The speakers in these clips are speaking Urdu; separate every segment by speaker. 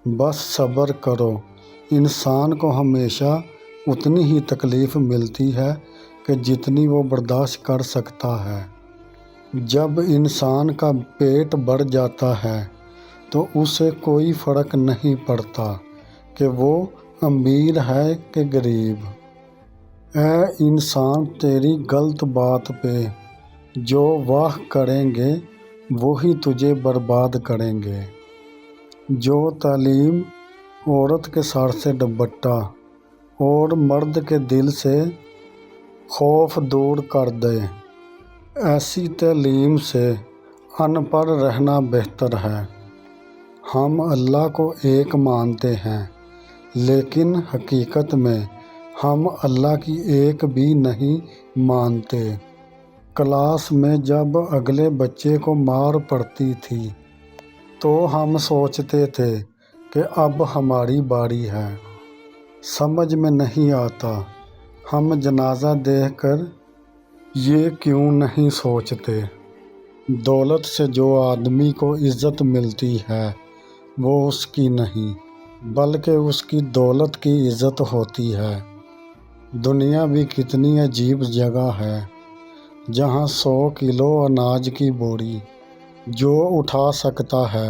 Speaker 1: بس صبر کرو۔ انسان کو ہمیشہ اتنی ہی تکلیف ملتی ہے کہ جتنی وہ برداشت کر سکتا ہے۔ جب انسان کا پیٹ بھر جاتا ہے تو اسے کوئی فرق نہیں پڑتا کہ وہ امیر ہے کہ غریب۔ اے انسان، تیری غلط بات پہ جو واہ کریں گے وہی تجھے برباد کریں گے۔ جو تعلیم عورت کے سر سے دوپٹہ اور مرد کے دل سے خوف دور کر دے، ایسی تعلیم سے ان پڑھ رہنا بہتر ہے۔ ہم اللہ کو ایک مانتے ہیں لیکن حقیقت میں ہم اللہ کی ایک بھی نہیں مانتے۔ کلاس میں جب اگلے بچے کو مار پڑتی تھی تو ہم سوچتے تھے کہ اب ہماری باری ہے۔ سمجھ میں نہیں آتا ہم جنازہ دیکھ کر یہ کیوں نہیں سوچتے۔ دولت سے جو آدمی کو عزت ملتی ہے وہ اس کی نہیں بلکہ اس کی دولت کی عزت ہوتی ہے۔ دنیا بھی کتنی عجیب جگہ ہے جہاں 100 کلو اناج کی بوری جو اٹھا سکتا ہے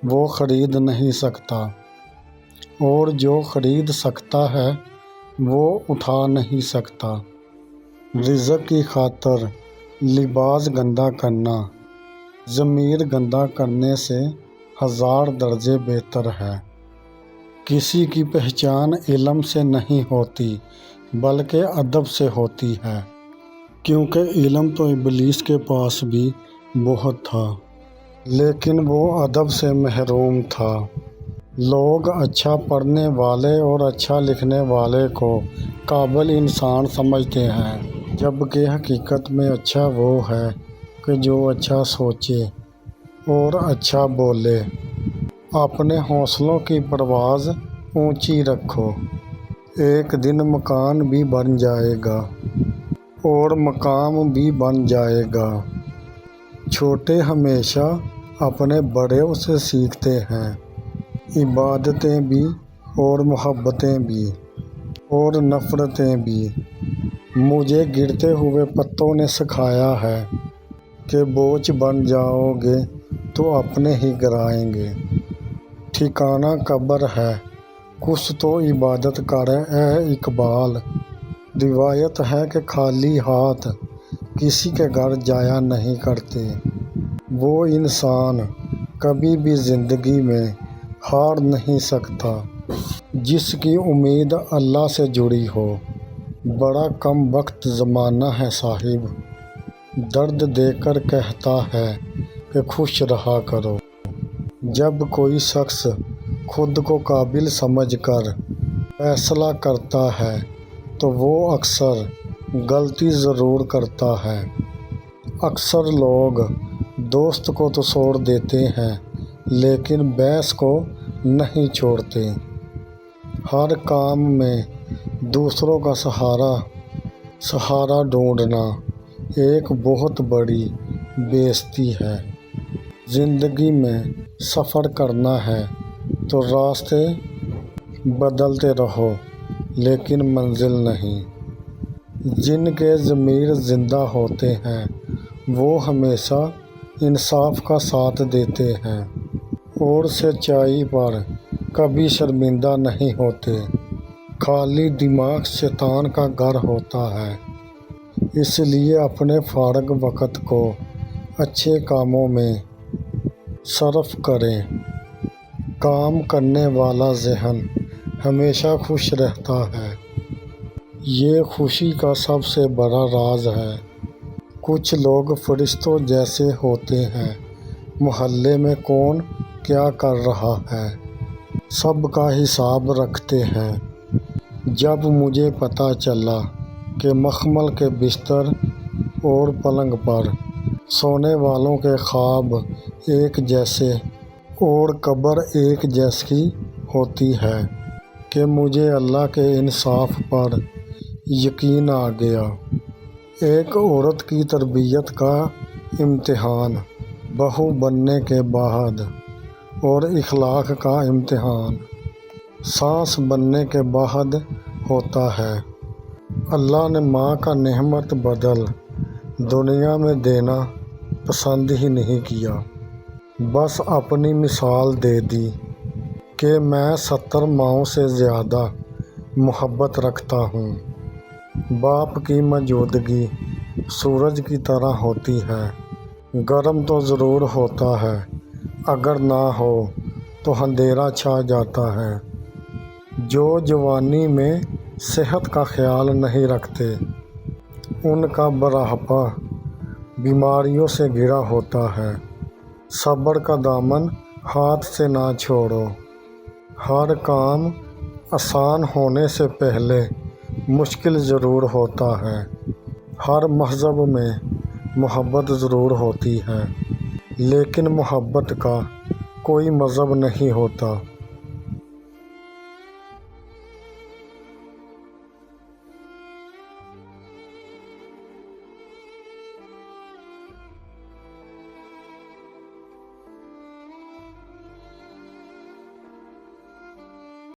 Speaker 1: وہ خرید نہیں سکتا، اور جو خرید سکتا ہے وہ اٹھا نہیں سکتا۔ رزق کی خاطر لباس گندا کرنا ضمیر گندا کرنے سے 1000 درجے بہتر ہے۔ کسی کی پہچان علم سے نہیں ہوتی بلکہ ادب سے ہوتی ہے، کیونکہ علم تو ابلیس کے پاس بھی بہت تھا لیکن وہ ادب سے محروم تھا۔ لوگ اچھا پڑھنے والے اور اچھا لکھنے والے کو قابل انسان سمجھتے ہیں، جبکہ حقیقت میں اچھا وہ ہے کہ جو اچھا سوچے اور اچھا بولے۔ اپنے حوصلوں کی پرواز اونچی رکھو، ایک دن مکان بھی بن جائے گا اور مقام بھی بن جائے گا۔ چھوٹے ہمیشہ اپنے بڑوں سے سیکھتے ہیں، عبادتیں بھی اور محبتیں بھی اور نفرتیں بھی۔ مجھے گرتے ہوئے پتوں نے سکھایا ہے کہ بوجھ بن جاؤ گے تو اپنے ہی گرائیں گے۔ ٹھکانہ قبر ہے، کچھ تو عبادت کر اے اقبال۔ روایت ہے کہ خالی ہاتھ کسی کے گھر جایا نہیں کرتے۔ وہ انسان کبھی بھی زندگی میں ہار نہیں سکتا جس کی امید اللہ سے جڑی ہو۔ بڑا کم وقت زمانہ ہے صاحب، درد دے کر کہتا ہے کہ خوش رہا کرو۔ جب کوئی شخص خود کو قابل سمجھ کر فیصلہ کرتا ہے تو وہ اکثر غلطی ضرور کرتا ہے۔ اکثر لوگ دوست کو تو چھوڑ دیتے ہیں لیکن بحث کو نہیں چھوڑتے۔ ہر کام میں دوسروں کا سہارا ڈھونڈنا ایک بہت بڑی بے عزتی ہے۔ زندگی میں سفر کرنا ہے تو راستے بدلتے رہو لیکن منزل نہیں۔ جن کے ضمیر زندہ ہوتے ہیں وہ ہمیشہ انصاف کا ساتھ دیتے ہیں اور سچائی پر کبھی شرمندہ نہیں ہوتے۔ خالی دماغ شیطان کا گھر ہوتا ہے، اس لیے اپنے فارغ وقت کو اچھے کاموں میں صرف کریں۔ کام کرنے والا ذہن ہمیشہ خوش رہتا ہے، یہ خوشی کا سب سے بڑا راز ہے۔ کچھ لوگ فرشتوں جیسے ہوتے ہیں، محلے میں کون کیا کر رہا ہے سب کا حساب رکھتے ہیں۔ جب مجھے پتہ چلا کہ مخمل کے بستر اور پلنگ پر سونے والوں کے خواب ایک جیسے اور قبر ایک جیسی ہوتی ہے کہ مجھے اللہ کے انصاف پر یقین آ گیا۔ ایک عورت کی تربیت کا امتحان۔ بہو بننے کے بعد اور اخلاق کا امتحان سانس بننے کے بعد ہوتا ہے۔ اللہ نے ماں کا نعمت بدل دنیا میں دینا پسند ہی نہیں کیا، بس اپنی مثال دے دی کہ میں 70 ماؤں سے زیادہ محبت رکھتا ہوں۔ باپ کی موجودگی سورج کی طرح ہوتی ہے، گرم تو ضرور ہوتا ہے، اگر نہ ہو تو اندھیرا چھا جاتا ہے۔ جو جوانی میں صحت کا خیال نہیں رکھتے، ان کا بڑھاپا بیماریوں سے گھرا ہوتا ہے۔ صبر کا دامن ہاتھ سے نہ چھوڑو، ہر کام آسان ہونے سے پہلے مشکل ضرور ہوتا ہے۔ ہر مذہب میں محبت ضرور ہوتی ہے، لیکن محبت کا کوئی مذہب نہیں ہوتا۔